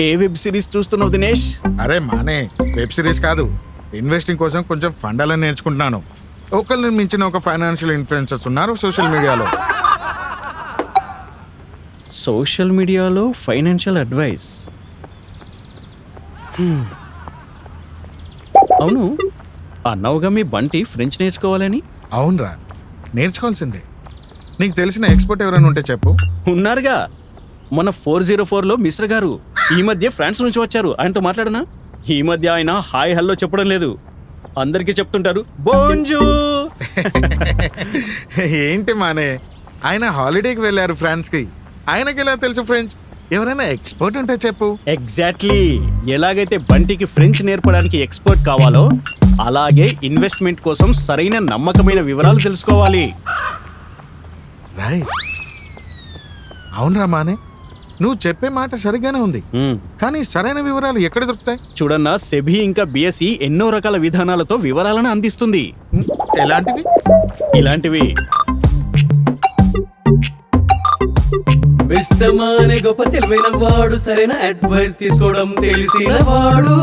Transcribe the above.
ఏ web series చూస్తున్నావు దినేష్? అరే మానే, వెబ్ సిరీస్ కాదు, ఇన్వెస్టింగ్ కోసం కొంచెం ఫండాలని నేర్చుకుంటున్నాను. ఒకరిని మించిన ఒక ఫైనాన్షియల్ ఇన్ఫ్లుయెన్సర్స్ ఉన్నారు సోషల్ మీడియాలో. సోషల్ మీడియాలో ఫైనాన్షియల్ అడ్వైస్. అవును, అన్నావుగా మీ బంటి ఫ్రెంచ్ నేర్చుకోవాలని. అవునరా, నేర్చుకోవాల్సిందే. నీకు తెలిసిన ఎక్స్పర్ట్ ఎవరైనా ఉంటే చెప్పు. ఉన్నారుగా, మన 404లో మిశ్ర గారు ఈ మధ్య ఫ్రాన్స్ నుంచి వచ్చారు. ఆయనతో మాట్లాడనా? ఈ మధ్య ఆయన హాయ్ హల్లో చెప్పడం లేదు, అందరికీ చెప్తుంటారు బోంజూ. ఏంటి మానే, ఆయన హాలిడేకి వెళ్ళారు ఫ్రాన్స్కి, ఆయనకి ఎలా తెలుసు ఫ్రెంచ్? ఎవరైనా ఎక్స్పర్ట్ ఉంటే చెప్పు. ఎగ్జాక్ట్లీ, ఎలాగైతే బంటికి ఫ్రెంచ్ నేర్పడానికి ఎక్స్పర్ట్ కావాలో అలాగే ఇన్వెస్ట్మెంట్ కోసం సరైన నమ్మకమైన వివరాలు తెలుసుకోవాలి. రైట్. అవునరా మానే, నువ్వు చెప్పే మాట సరిగ్గానే ఉంది, కానీ సరైన వివరాలు ఎక్కడ దొరుకుతాయి? చూడన్నా, సెబీ ఇంకా బిఎస్ఈ ఎన్నో రకాల విధానాలతో వివరాలను అందిస్తుంది. ఎలాంటివి? ఇలాంటివి. ఇష్టమానే గొప్ప తెలివైన వాడు, సరైన అడ్వైస్ తీసుకోవడం తెలిసిన వాడు.